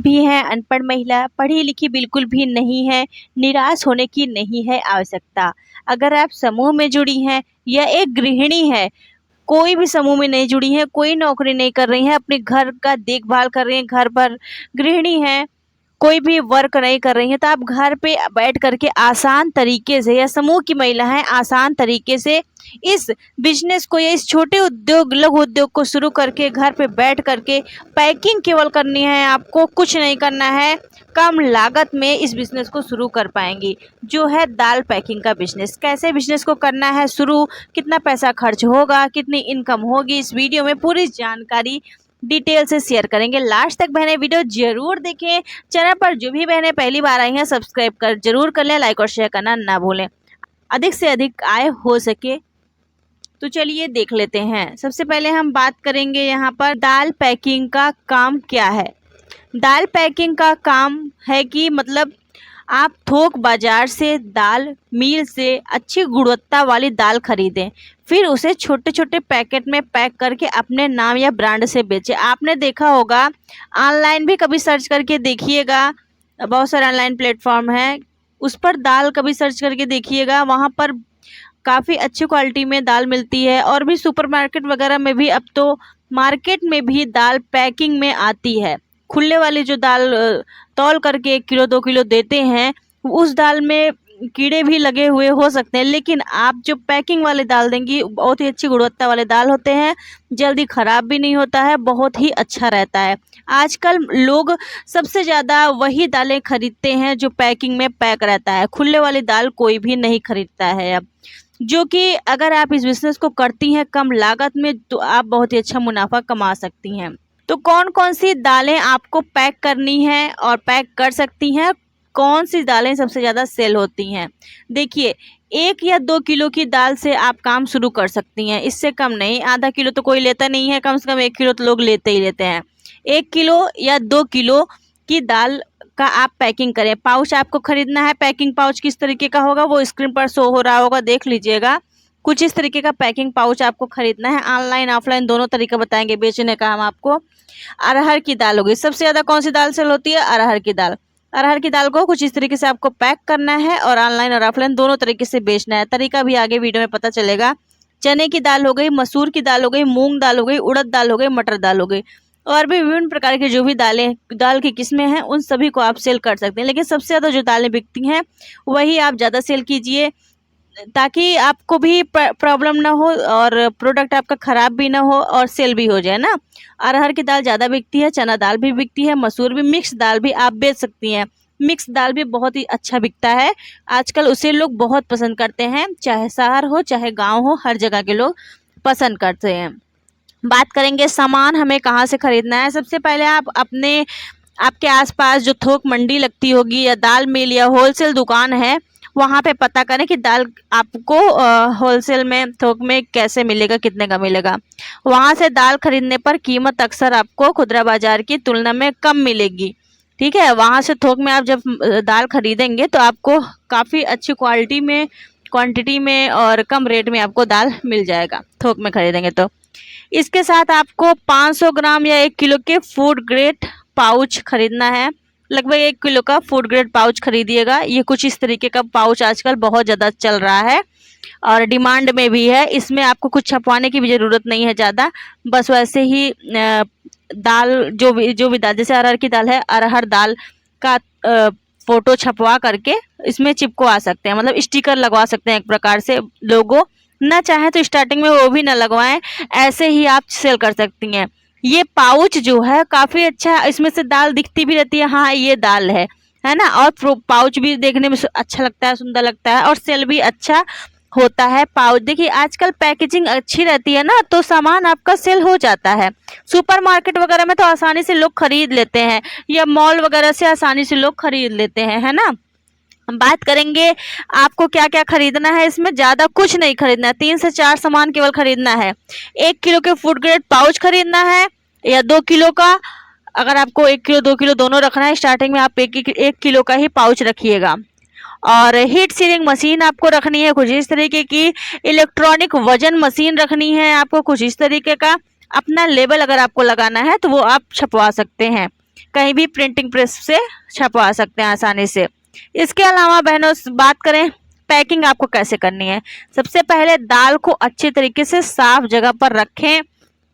भी हैं अनपढ़ महिला, पढ़ी लिखी बिल्कुल भी नहीं है, निराश होने की नहीं है आवश्यकता। अगर आप समूह में जुड़ी हैं या एक गृहिणी है, कोई भी समूह में नहीं जुड़ी हैं, कोई नौकरी नहीं कर रही हैं, अपने घर का देखभाल कर रही हैं, घर पर गृहिणी हैं, कोई भी वर्क नहीं कर रही हैं, तो आप घर पे बैठ करके आसान तरीके से, या समूह की महिला हैं, आसान तरीके से इस बिजनेस को या इस छोटे उद्योग, लघु उद्योग को शुरू करके घर पे बैठ करके पैकिंग केवल करनी है, आपको कुछ नहीं करना है, कम लागत में इस बिजनेस को शुरू कर पाएंगी, जो है दाल पैकिंग का बिजनेस। कैसे बिजनेस को करना है शुरू, कितना पैसा खर्च होगा, कितनी इनकम होगी, इस वीडियो में पूरी जानकारी डिटेल से शेयर करेंगे। लास्ट तक बहनें वीडियो जरूर देखें। चैनल पर जो भी बहनें पहली बार आई हैं सब्सक्राइब कर जरूर कर लें, लाइक और शेयर करना ना भूलें, अधिक से अधिक आय हो सके। तो चलिए देख लेते हैं। सबसे पहले हम बात करेंगे यहाँ पर दाल पैकिंग का काम क्या है। दाल पैकिंग का काम है कि मतलब आप थोक बाजार से दाल मिल से अच्छी गुणवत्ता वाली दाल खरीदें, फिर उसे छोटे छोटे पैकेट में पैक करके अपने नाम या ब्रांड से बेचें। आपने देखा होगा, ऑनलाइन भी कभी सर्च करके देखिएगा, बहुत सारे ऑनलाइन प्लेटफॉर्म हैं, उस पर दाल कभी सर्च करके देखिएगा, वहाँ पर काफ़ी अच्छी क्वालिटी में दाल मिलती है। और भी सुपरमार्केट वगैरह में भी अब तो मार्केट में भी दाल पैकिंग में आती है। खुले वाली जो दाल तौल करके 1 किलो 2 किलो देते हैं, उस दाल में कीड़े भी लगे हुए हो सकते हैं, लेकिन आप जो पैकिंग वाले दाल देंगी बहुत ही अच्छी गुणवत्ता वाले दाल होते हैं, जल्दी ख़राब भी नहीं होता है, बहुत ही अच्छा रहता है। आजकल लोग सबसे ज़्यादा वही दालें खरीदते हैं जो पैकिंग में पैक रहता है, खुले वाली दाल कोई भी नहीं खरीदता है अब, जो कि अगर आप इस बिज़नेस को करती हैं कम लागत में तो आप बहुत ही अच्छा मुनाफा कमा सकती हैं। तो कौन कौन सी दालें आपको पैक करनी है और पैक कर सकती हैं, कौन सी दालें सबसे ज़्यादा सेल होती हैं। देखिए, 1 या 2 किलो की दाल से आप काम शुरू कर सकती हैं, इससे कम नहीं। आधा किलो तो कोई लेता नहीं है, कम से कम 1 किलो तो लोग लेते ही लेते हैं। 1 किलो या 2 किलो की दाल का आप पैकिंग करें। पाउच आपको खरीदना है, पैकिंग पाउच किस तरीके का होगा वो स्क्रीन पर शो हो रहा होगा, देख लीजिएगा। कुछ इस तरीके का पैकिंग पाउच आपको खरीदना है। ऑनलाइन ऑफलाइन दोनों तरीका बताएंगे बेचने का हम आपको। अरहर की दाल होगी, सबसे ज़्यादा कौन सी दाल सेल होती है, अरहर की दाल। अरहर की दाल को कुछ इस तरीके से आपको पैक करना है और ऑनलाइन और ऑफलाइन दोनों तरीके से बेचना है। तरीका भी आगे वीडियो में पता चलेगा। चने की दाल हो गई, मसूर की दाल हो गई, मूंग दाल हो गई, उड़द दाल हो गई, मटर दाल हो गई, और भी विभिन्न प्रकार के जो भी दाल की किस्में हैं उन सभी को आप सेल कर सकते हैं। लेकिन सबसे ज़्यादा जो दालें बिकती हैं वही आप ज़्यादा सेल कीजिए, ताकि आपको भी प्रॉब्लम ना हो और प्रोडक्ट आपका ख़राब भी ना हो और सेल भी हो जाए ना। अरहर की दाल ज़्यादा बिकती है, चना दाल भी बिकती है, मसूर भी, मिक्स दाल भी आप बेच सकती हैं। मिक्स दाल भी बहुत ही अच्छा बिकता है आजकल, उसे लोग बहुत पसंद करते हैं, चाहे शहर हो चाहे गाँव हो, हर जगह के लोग पसंद करते हैं। बात करेंगे सामान हमें कहाँ से ख़रीदना है। सबसे पहले आप आपके आसपास जो थोक मंडी लगती होगी या दाल मिल या होलसेल दुकान है, वहाँ पे पता करें कि दाल आपको होलसेल में, थोक में कैसे मिलेगा, कितने का मिलेगा। वहाँ से दाल खरीदने पर कीमत अक्सर आपको खुदरा बाजार की तुलना में कम मिलेगी, ठीक है। वहाँ से थोक में आप जब दाल खरीदेंगे तो आपको काफ़ी अच्छी क्वालिटी में, क्वांटिटी में और कम रेट में आपको दाल मिल जाएगा थोक में खरीदेंगे तो। इसके साथ आपको 500 ग्राम या 1 किलो के फूड ग्रेड पाउच खरीदना है। लगभग 1 किलो का फूड ग्रेड पाउच खरीदिएगा। ये कुछ इस तरीके का पाउच आजकल बहुत ज़्यादा चल रहा है और डिमांड में भी है। इसमें आपको कुछ छपवाने की भी ज़रूरत नहीं है ज़्यादा, बस वैसे ही दाल जो भी दाल, जैसे अरहर की दाल है, अरहर दाल का फ़ोटो छपवा करके इसमें चिपकवा सकते हैं, मतलब स्टिकर लगवा सकते हैं एक प्रकार से। लोगो ना चाहे तो स्टार्टिंग में वो भी ना लगवाएं, ऐसे ही आप सेल कर सकती हैं। ये पाउच जो है काफ़ी अच्छा है, इसमें से दाल दिखती भी रहती है, हाँ ये दाल है ना। और पाउच भी देखने में अच्छा लगता है, सुंदर लगता है और सेल भी अच्छा होता है पाउच। देखिए आजकल पैकेजिंग अच्छी रहती है ना, तो सामान आपका सेल हो जाता है। सुपरमार्केट वगैरह में तो आसानी से लोग खरीद लेते हैं, या मॉल वगैरह से आसानी से लोग खरीद लेते हैं, है ना। हम बात करेंगे आपको क्या क्या खरीदना है। इसमें ज़्यादा कुछ नहीं खरीदना है, 3 से 4 सामान केवल खरीदना है। 1 किलो के फूड ग्रेड पाउच खरीदना है, या 2 किलो का। अगर आपको 1 किलो 2 किलो दोनों रखना है, स्टार्टिंग में आप 1 किलो का ही पाउच रखिएगा। और हीट सीलिंग मशीन आपको रखनी है कुछ इस तरीके की। इलेक्ट्रॉनिक वजन मशीन रखनी है आपको कुछ इस तरीके का। अपना लेबल अगर आपको लगाना है तो वो आप छपवा सकते हैं। कहीं भी प्रिंटिंग प्रेस से छपवा सकते हैं आसानी से। इसके अलावा बहनों बात करें पैकिंग आपको कैसे करनी है। सबसे पहले दाल को अच्छे तरीके से साफ जगह पर रखें,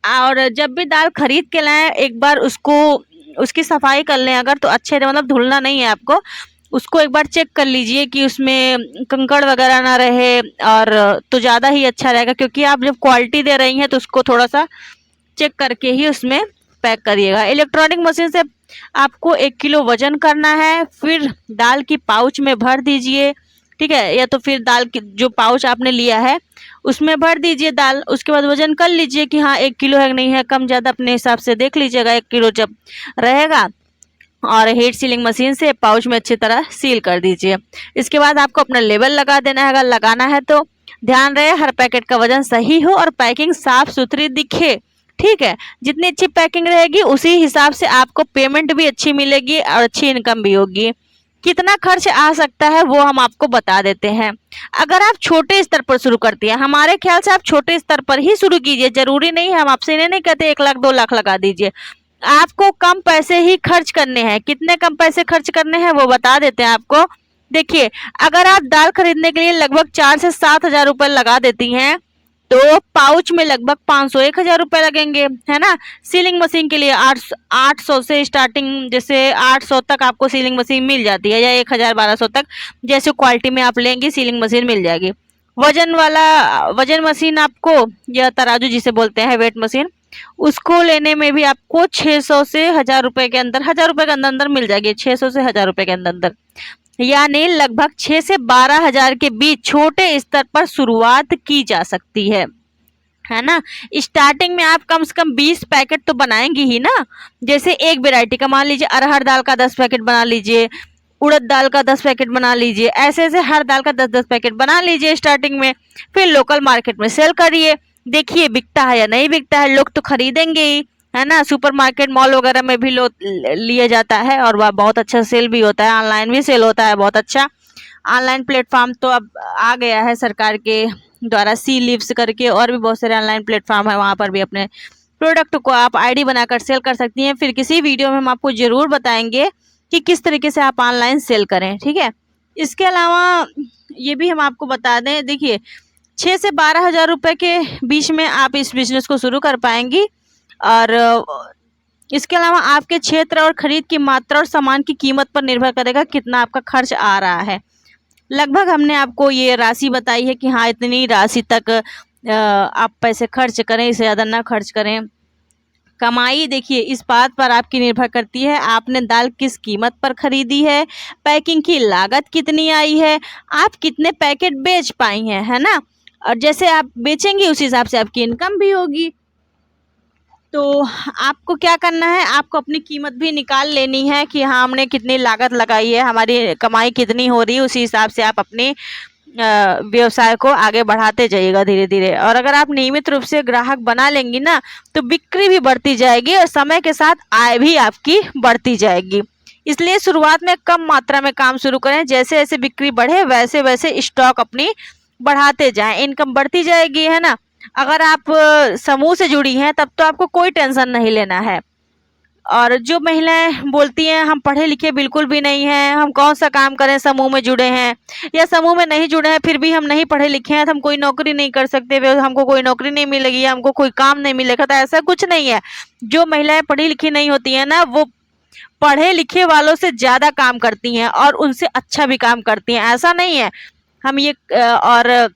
और जब भी दाल खरीद के लाएं एक बार उसकी सफाई कर लें अगर, तो अच्छे से, मतलब धुलना नहीं है आपको, उसको एक बार चेक कर लीजिए कि उसमें कंकड़ वगैरह ना रहे, और तो ज़्यादा ही अच्छा रहेगा, क्योंकि आप जब क्वालिटी दे रही हैं तो उसको थोड़ा सा चेक करके ही उसमें पैक करिएगा। इलेक्ट्रॉनिक मशीन से आपको 1 किलो वजन करना है, फिर दाल की पाउच में भर दीजिए, ठीक है, या तो फिर दाल की जो पाउच आपने लिया है उसमें भर दीजिए दाल। उसके बाद वजन कर लीजिए कि हाँ 1 किलो है कि नहीं है, कम ज़्यादा अपने हिसाब से देख लीजिएगा 1 किलो जब रहेगा, और हीट सीलिंग मशीन से पाउच में अच्छी तरह सील कर दीजिए। इसके बाद आपको अपना लेबल लगा देना है, अगर लगाना है तो ध्यान रहे हर पैकेट का वजन सही हो और पैकिंग साफ सुथरी दिखे, ठीक है। जितनी अच्छी पैकिंग रहेगी उसी हिसाब से आपको पेमेंट भी अच्छी मिलेगी और अच्छी इनकम भी होगी। कितना खर्च आ सकता है वो हम आपको बता देते हैं। अगर आप छोटे स्तर पर शुरू करती हैं, हमारे ख्याल से आप छोटे स्तर पर ही शुरू कीजिए, जरूरी नहीं है, हम आपसे इन्हें नहीं कहते 1 लाख 2 लाख लगा दीजिए, आपको कम पैसे ही खर्च करने हैं। कितने कम पैसे खर्च करने हैं वो बता देते हैं आपको। देखिए, अगर आप दाल खरीदने के लिए लगभग 4 से 7 हजार रुपये लगा देती हैं तो पाउच में लगभग 500-1000 रुपये लगेंगे, है ना। सीलिंग मशीन के लिए 800 से स्टार्टिंग, जैसे 800 तक आपको सीलिंग मशीन मिल जाती है, या 1000-1200 तक जैसे क्वालिटी में आप लेंगी सीलिंग मशीन मिल जाएगी। वजन मशीन आपको, या तराजू जिसे बोलते हैं वेट मशीन, उसको लेने में भी आपको 600 से 1000 रुपये के अंदर, 1000 रुपये के अंदर मिल जाएगी, 600 से 1000 रुपये के अंदर, यानी लगभग 6 से 12 हजार के बीच छोटे स्तर पर शुरुआत की जा सकती है ना। स्टार्टिंग में आप कम से कम 20 पैकेट तो बनाएंगी ही ना। जैसे एक वैरायटी का मान लीजिए अरहर दाल का 10 पैकेट बना लीजिए, उड़द दाल का 10 पैकेट बना लीजिए, ऐसे ऐसे हर दाल का 10-10 पैकेट बना लीजिए स्टार्टिंग में, फिर लोकल मार्केट में सेल करिए, देखिए बिकता है या नहीं बिकता है, लोग तो खरीदेंगे ही, है ना। सुपरमार्केट मॉल वगैरह में भी लिया जाता है और वह बहुत अच्छा सेल भी होता है, ऑनलाइन भी सेल होता है बहुत अच्छा। ऑनलाइन प्लेटफॉर्म तो अब आ गया है सरकार के द्वारा, सी लिव्स करके, और भी बहुत सारे ऑनलाइन प्लेटफॉर्म है, वहाँ पर भी अपने प्रोडक्ट को आप आईडी बनाकर सेल कर सकती हैं। फिर किसी वीडियो में हम आपको ज़रूर बताएंगे कि किस तरीके से आप ऑनलाइन सेल करें, ठीक है। इसके अलावा ये भी हम आपको बता दें, देखिए 6 से 12 हजार रुपये के बीच में आप इस बिज़नेस को शुरू कर पाएंगी। और इसके अलावा आपके क्षेत्र और खरीद की मात्रा और सामान की कीमत पर निर्भर करेगा कितना आपका खर्च आ रहा है। लगभग हमने आपको ये राशि बताई है कि हाँ इतनी राशि तक आप पैसे खर्च करें, इससे ज़्यादा ना खर्च करें। कमाई देखिए इस बात पर आपकी निर्भर करती है आपने दाल किस कीमत पर खरीदी है, पैकिंग की लागत कितनी आई है, आप कितने पैकेट बेच पाई हैं, है ना। और जैसे आप बेचेंगी उस हिसाब से आपकी इनकम भी होगी। तो आपको क्या करना है, आपको अपनी कीमत भी निकाल लेनी है कि हाँ हमने कितनी लागत लगाई है, हमारी कमाई कितनी हो रही है, उसी हिसाब से आप अपनी व्यवसाय को आगे बढ़ाते जाइएगा धीरे धीरे। और अगर आप नियमित रूप से ग्राहक बना लेंगी ना तो बिक्री भी बढ़ती जाएगी और समय के साथ आय भी आपकी बढ़ती जाएगी। इसलिए शुरुआत में कम मात्रा में काम शुरू करें, जैसे जैसे बिक्री बढ़े वैसे वैसे स्टॉक अपनी बढ़ाते जाएं, इनकम बढ़ती जाएगी, है ना। अगर आप समूह से जुड़ी हैं तब तो आपको कोई टेंशन नहीं लेना है। और जो महिलाएं बोलती हैं हम पढ़े लिखे बिल्कुल भी नहीं हैं, हम कौन सा काम करें, समूह में जुड़े हैं या समूह में नहीं जुड़े हैं फिर भी हम नहीं पढ़े लिखे हैं तो हम कोई नौकरी नहीं कर सकते, हमको कोई नौकरी नहीं मिलेगी, हमको कोई काम नहीं मिलेगा, तो ऐसा कुछ नहीं है। जो महिलाएं पढ़ी लिखी नहीं होती हैं ना वो पढ़े लिखे वालों से ज़्यादा काम करती हैं और उनसे अच्छा भी काम करती हैं, ऐसा नहीं है। हम ये और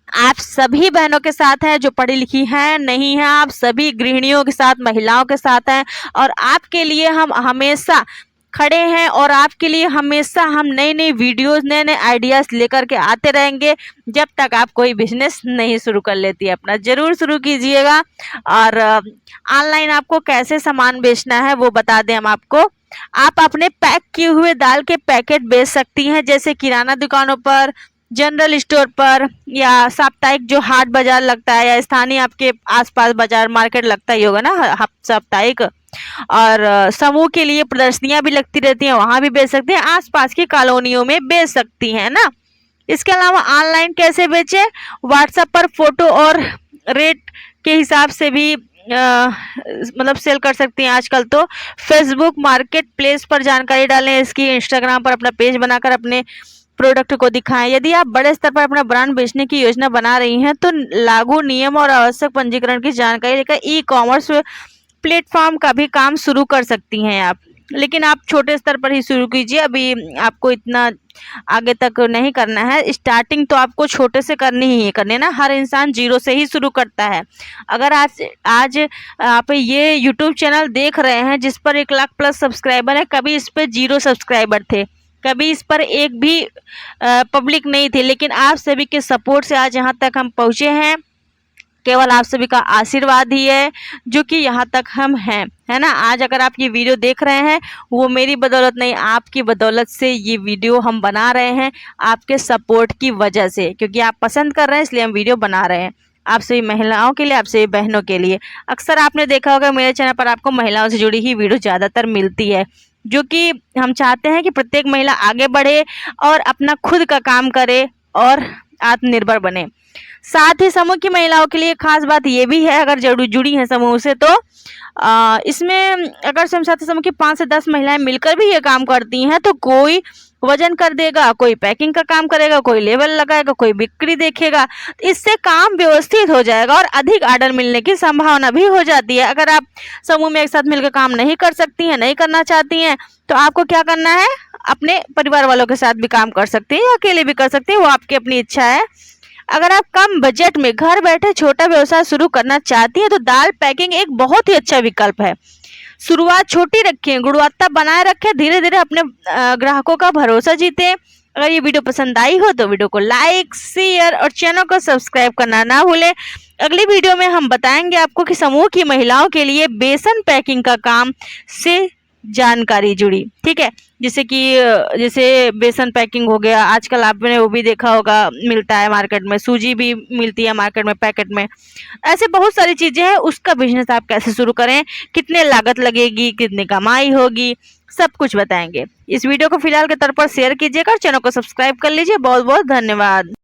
आप सभी बहनों के साथ हैं जो पढ़ी लिखी हैं नहीं हैं, आप सभी गृहिणियों के साथ, महिलाओं के साथ हैं और आपके लिए हम हमेशा खड़े हैं और आपके लिए हमेशा हम नई नई वीडियोस, नए नए आइडियाज़ लेकर के आते रहेंगे जब तक आप कोई बिजनेस नहीं शुरू कर लेती है। अपना ज़रूर शुरू कीजिएगा। और ऑनलाइन आपको कैसे सामान बेचना है वो बता दें हम आपको। आप अपने पैक किए हुए दाल के पैकेट बेच सकती हैं, जैसे किराना दुकानों पर, जनरल स्टोर पर, या साप्ताहिक जो हाट बाजार लगता है या स्थानीय आपके आसपास बाजार मार्केट लगता ही होगा ना साप्ताहिक। और समूह के लिए प्रदर्शनियां भी लगती रहती हैं, वहां भी बेच सकती हैं, आसपास की कॉलोनियों में बेच सकती हैं ना। इसके अलावा ऑनलाइन कैसे बेचें, व्हाट्सएप पर फोटो और रेट के हिसाब से भी मतलब सेल कर सकती हैं आजकल तो। फेसबुक मार्केट प्लेस पर जानकारी डालें इसकी, इंस्टाग्राम पर अपना पेज बनाकर अपने प्रोडक्ट को दिखाएं। यदि आप बड़े स्तर पर अपना ब्रांड बेचने की योजना बना रही हैं तो लागू नियम और आवश्यक पंजीकरण की जानकारी लेकर ई कॉमर्स प्लेटफॉर्म का भी काम शुरू कर सकती हैं आप। लेकिन आप छोटे स्तर पर ही शुरू कीजिए, अभी आपको इतना आगे तक नहीं करना है। स्टार्टिंग तो आपको छोटे से करनी ही करनी है ना, हर इंसान जीरो से ही शुरू करता है। अगर आज आप ये यूट्यूब चैनल देख रहे हैं जिस पर 1 लाख प्लस सब्सक्राइबर है, कभी इस पर 0 सब्सक्राइबर थे, कभी इस पर एक भी पब्लिक नहीं थी, लेकिन आप सभी के सपोर्ट से आज यहाँ तक हम पहुँचे हैं। केवल आप सभी का आशीर्वाद ही है जो कि यहाँ तक हम हैं, है ना। आज अगर आप ये वीडियो देख रहे हैं वो मेरी बदौलत नहीं, आपकी बदौलत से ये वीडियो हम बना रहे हैं, आपके सपोर्ट की वजह से, क्योंकि आप पसंद कर रहे हैं इसलिए हम वीडियो बना रहे हैं। आप सभी महिलाओं के लिए, आप सभी बहनों के लिए। अक्सर आपने देखा होगा मेरे चैनल पर आपको महिलाओं से जुड़ी ही वीडियो ज़्यादातर मिलती है, जो कि हम चाहते हैं कि प्रत्येक महिला आगे बढ़े और अपना खुद का काम करे और आत्मनिर्भर बने। साथ ही समूह की महिलाओं के लिए खास बात ये भी है, अगर जुड़ी हैं समूह से, तो इसमें अगर स्वयं सहायता समूह की 5 से 10 महिलाएं मिलकर भी ये काम करती हैं तो कोई वजन कर देगा, कोई पैकिंग का काम करेगा, कोई लेबल लगाएगा, कोई बिक्री देखेगा। इससे काम व्यवस्थित हो जाएगा और अधिक ऑर्डर मिलने की संभावना भी हो जाती है। अगर आप समूह में एक साथ मिलकर काम नहीं कर सकती हैं, नहीं करना चाहती हैं, तो आपको क्या करना है, अपने परिवार वालों के साथ भी काम कर सकती हैं या अकेले भी कर सकती हैं, वो आपकी अपनी इच्छा है। अगर आप कम बजट में घर बैठे छोटा व्यवसाय शुरू करना चाहती हैं तो दाल पैकिंग एक बहुत ही अच्छा विकल्प है। शुरुआत छोटी रखें, गुणवत्ता बनाए रखें, धीरे धीरे अपने ग्राहकों का भरोसा जीतें। अगर ये वीडियो पसंद आई हो तो वीडियो को लाइक, शेयर और चैनल को सब्सक्राइब करना ना भूलें। अगली वीडियो में हम बताएंगे आपको कि समूह की महिलाओं के लिए बेसन पैकिंग का काम से जानकारी जुड़ी, ठीक है। जैसे बेसन पैकिंग हो गया, आजकल आपने वो भी देखा होगा, मिलता है मार्केट में, सूजी भी मिलती है मार्केट में पैकेट में। ऐसे बहुत सारी चीज़ें हैं, उसका बिजनेस आप कैसे शुरू करें, कितने लागत लगेगी, कितनी कमाई होगी, सब कुछ बताएंगे। इस वीडियो को फिलहाल के तौर पर शेयर कीजिएगा और चैनल को सब्सक्राइब कर लीजिए। बहुत बहुत धन्यवाद।